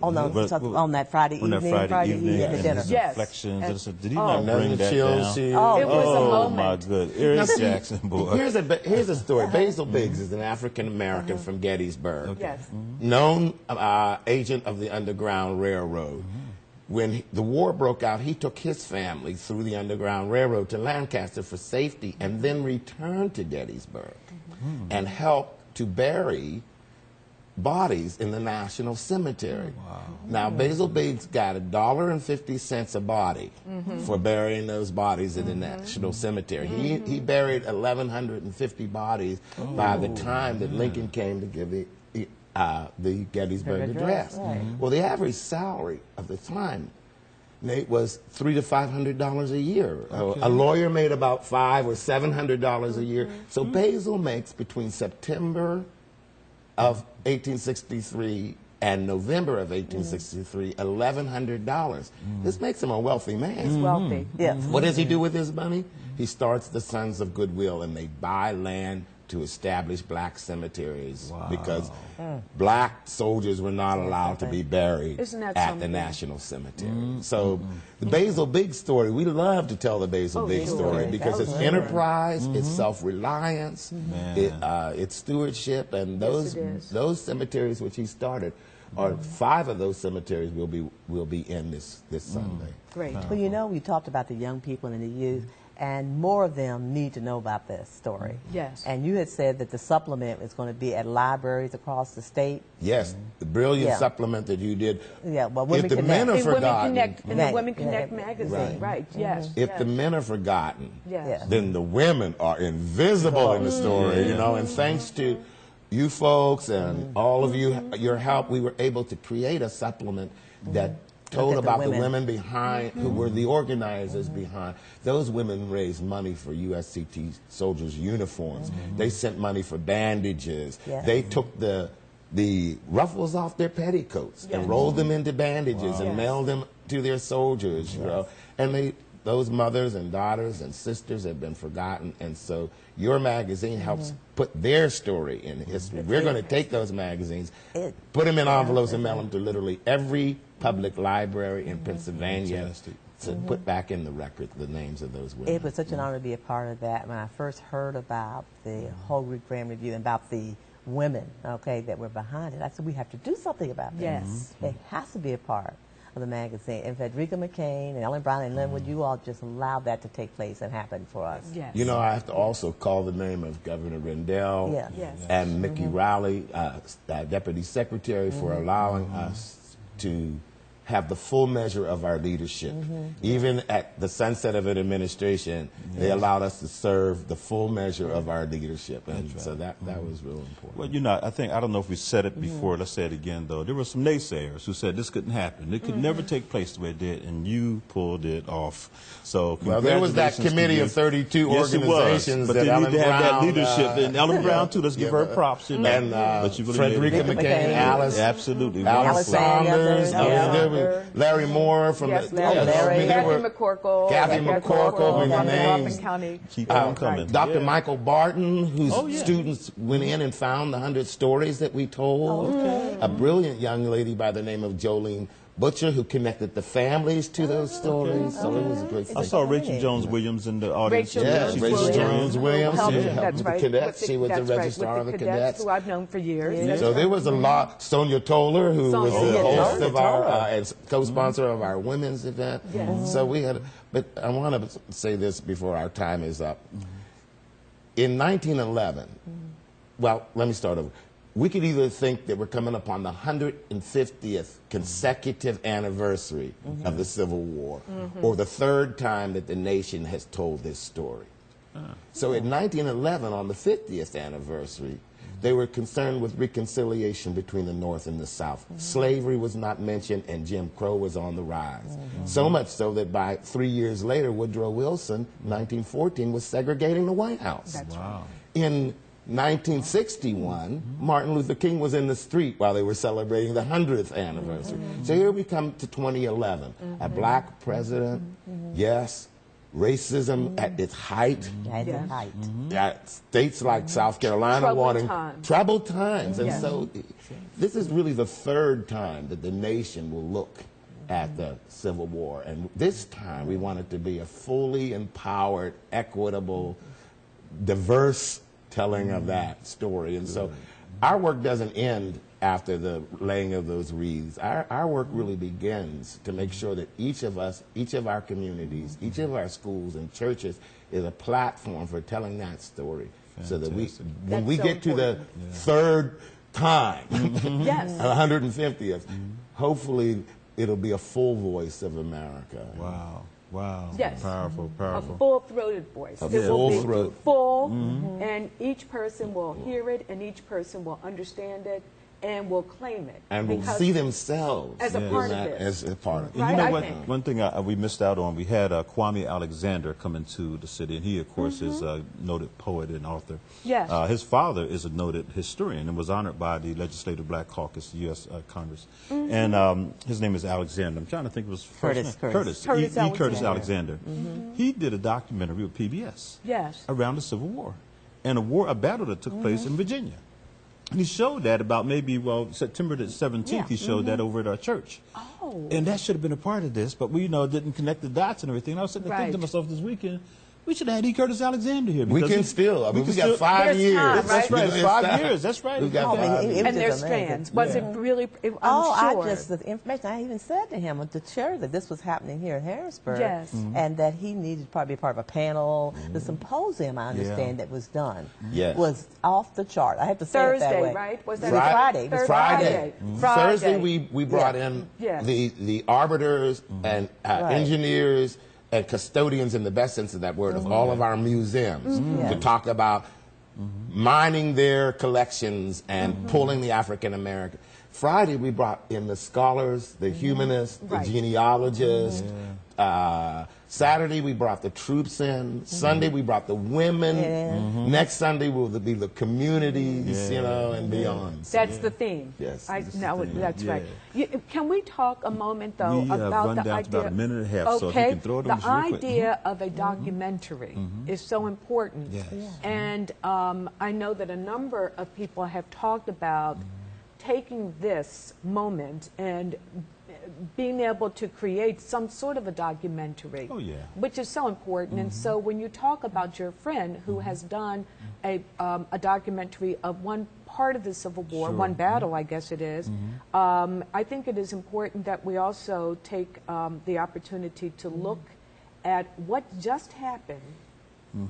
Oh, no, on that Friday evening. On that Friday evening, at the and dinner. his Yes. inflections. And- I said, did he not Another bring that chill down? scene. Oh, It was a Oh, moment. my good. Eric Now, see, Jackson, boy. Here's a story. Basil Biggs is an African American from Gettysburg, Yes. known agent of the Underground Railroad. When the war broke out, he took his family through the Underground Railroad to Lancaster for safety, and then returned to Gettysburg and helped to bury bodies in the National Cemetery. Now, Basil Biggs got $1.50 a body for burying those bodies in the National Cemetery. He buried 1,150 bodies by the time that Lincoln came to give the Gettysburg Address. Well, the average salary of the time, Nate, was $300 to $500 a year. A lawyer made about $500 or $700 a year. So Basil makes between September of 1863 and November of 1863, $1,100. This makes him a wealthy man. He's wealthy. Yes. What does he do with his money? He starts the Sons of Goodwill, and they buy land to establish black cemeteries because black soldiers were not allowed to be buried Isn't that at the something? National Cemetery. So the Basil Biggs story, we love to tell the Basil Biggs sure. story because it's enterprise, it's self-reliance, it's stewardship, and Yes, it is. those cemeteries which he started, or 5 of those cemeteries will be in this Sunday. Great. Well, you know, we talked about the young people and the youth, and more of them need to know about this story. Yes. And you had said that the supplement is going to be at libraries across the state. Yes, the brilliant Yeah. supplement that you did. Yeah, well, If Women the Connect. men are In Women forgotten, Connect, in the Right. Women Connect Right. magazine, right? Yes. if yes. the men are forgotten, Yes. Yeah. then the women are invisible in the story, you know, and thanks to you folks and all of you, your help, we were able to create a supplement that told Look at the about the women. women behind, who were the organizers behind. Those women raised money for USCT soldiers' uniforms. They sent money for bandages. Yes. They took the ruffles off their petticoats and rolled them into bandages and mailed them to their soldiers, you know. And those mothers and daughters and sisters have been forgotten, and so your magazine helps put their story in history. We're going to take those magazines, put them in envelopes, and mail them to literally every public library in Pennsylvania to put back in the record the names of those women. It was such an honor to be a part of that. When I first heard about the whole Greek Grand Review and about the women, okay, that were behind it, I said, we have to do something about this. Yes. It has to be a part of the magazine. And Frederica McCain and Ellen Brown and Lenwood, you all just allowed that to take place and happen for us. Yes. You know, I have to also call the name of Governor Rendell Yeah. Yes. and Mickey Rowley, Deputy Secretary, for allowing us to have the full measure of our leadership. Even at the sunset of an administration, they allowed us to serve the full measure of our leadership. And so that was real important. Well, you know, I don't know if we said it before, let's say it again, though. There were some naysayers who said this couldn't happen. It could never take place the way it did, and you pulled it off. So, Well, there was that congratulations committee to you. of 32 Yes, it was. organizations But that they Ellen need to have that Brown, leadership. And Ellen Brown, too, let's give her props. You know. And But you really Frederica made it. McCain, Alice. Absolutely. Alice Saunders, Yeah. Larry Moore from Yes, the Larry. there were- Kathy McCorkle. Kathy McCorkle, from the the names. Rockland County. Keep on coming. Dr. Yeah. Michael Barton, whose Oh, yeah. students went in and found the 100 stories that we told. A brilliant young lady by the name of Jolene Butcher, who connected the families to those stories. So it was a great thing. I saw Rachel Jones Williams in the audience. Rachel Yeah, Jones Rachel Williams. Jones Williams. Helped- She helped that's with the right. cadets. With She was the that's right, registrar with of the cadets. who I've known for years. Yeah. That's So there was a lot. Sonia Toller, who was Sonia the Toller. host of our, Toller. and co-sponsor of our women's event. So we had, but I want to say this before our time is up. In 1911, well, let me start over. We could either think that we're coming upon the 150th consecutive anniversary of the Civil War, or the 3rd time that the nation has told this story. So in 1911, on the 50th anniversary, they were concerned with reconciliation between the North and the South. Slavery was not mentioned, and Jim Crow was on the rise. So much so that by 3 years later, Woodrow Wilson, 1914, was segregating the White House. That's right. In 1961, Martin Luther King was in the street while they were celebrating the 100th anniversary. So here we come to 2011. A black president, yes, racism at its height. At the height. States like South Carolina Troubled wanting times. troubled times. And Yes. so this is really the third time that the nation will look at the Civil War. And this time we want it to be a fully empowered, equitable, diverse telling of that story. And so our work doesn't end after the laying of those wreaths. Our work really begins to make sure that each of us, each of our communities, each of our schools and churches is a platform for telling that story. So that when we get to the third time, Yes. 150th, hopefully it'll be a full voice of America. Wow. Wow. Yes. Powerful, powerful. A full-throated voice. A It will be full-throat. full, and each person will hear it, and each person will understand it, and will claim it. And will because see themselves as a in part of that, this. as a part of it. And Right, you know I what? think. One thing we missed out on, we had Kwame Alexander come into the city, and he, of course, is a noted poet and author. Yes. His father is a noted historian and was honored by the Legislative Black Caucus, the U.S. Congress. And his name is Alexander. I'm trying to think of his first name. Curtis. Curtis E. Curtis Alexander. Alexander. He did a documentary with PBS Yes. around the Civil War and a battle that took place in Virginia. And he showed that about maybe, September the 17th, Yeah. he showed that over at our church. Oh. And that should have been a part of this, but we, didn't connect the dots and everything. And I was sitting there thinking to Right. myself this weekend, we should have had E. Curtis Alexander here. We because can still. I mean, we can got 5 There's years. time, That's right, There's 5 time. years. That's right. We've got Oh, 5 it years. was And there's just amazing. strands. Was it really, I'm Oh, sure. the information. I even said to him at the church that this was happening here in Harrisburg. Yes. And that he needed to probably be part of a panel. The symposium, I understand, that was done Yes. was off the chart. I have to say it that Thursday, way. right? Was It that was Friday. Friday. Friday. Thursday, we brought in Yes. the arbiters and Right. engineers and custodians in the best sense of that word of all of our museums to talk about mining their collections and pulling the African American. Friday, we brought in the scholars, the humanists, Right. the genealogists. Saturday, we brought the troops in. Sunday, we brought the women. Next Sunday will be the communities, and beyond. So, That's the theme. Yes, I, that's the no, theme. that's right. Yeah. Can we talk a moment, though, We have about run the down to idea? about a minute and a half, so if you okay, can throw it the on us real quick. idea of a documentary is so important. Yes. And I know that a number of people have talked about taking this moment and being able to create some sort of a documentary, Oh, yeah. which is so important. And so when you talk about your friend who has done a documentary of one part of the Civil War, Sure. one battle, I guess it is, I think it is important that we also take the opportunity to look at what just happened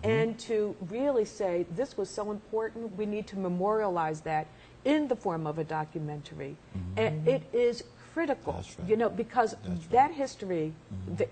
and to really say this was so important, we need to memorialize that in the form of a documentary. And it is critical, That's right. because that history,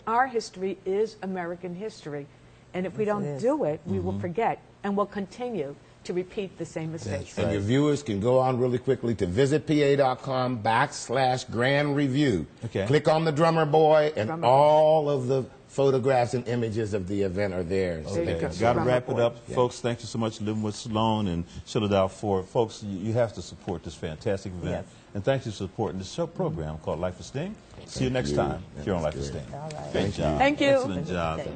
our history is American history. And if we Yes, don't it is. do it, we will forget and will continue to repeat the same mistakes. And your viewers can go on really quickly to visitpa.com/Grand Review. Okay. Click on the drummer boy, and Drummer. all of the photographs and images of the event are there. So There they you can go. see Got to it. wrap it up. Yeah. Folks, thank you so much, Lenwood, Sloan, and Philadelphia for folks, you have to support this fantastic event. Yes. And thank you for supporting this show program called Life Esteem. See you next time here on Life That's Esteem. good. All right. Great job. Thank you. Excellent job. Okay.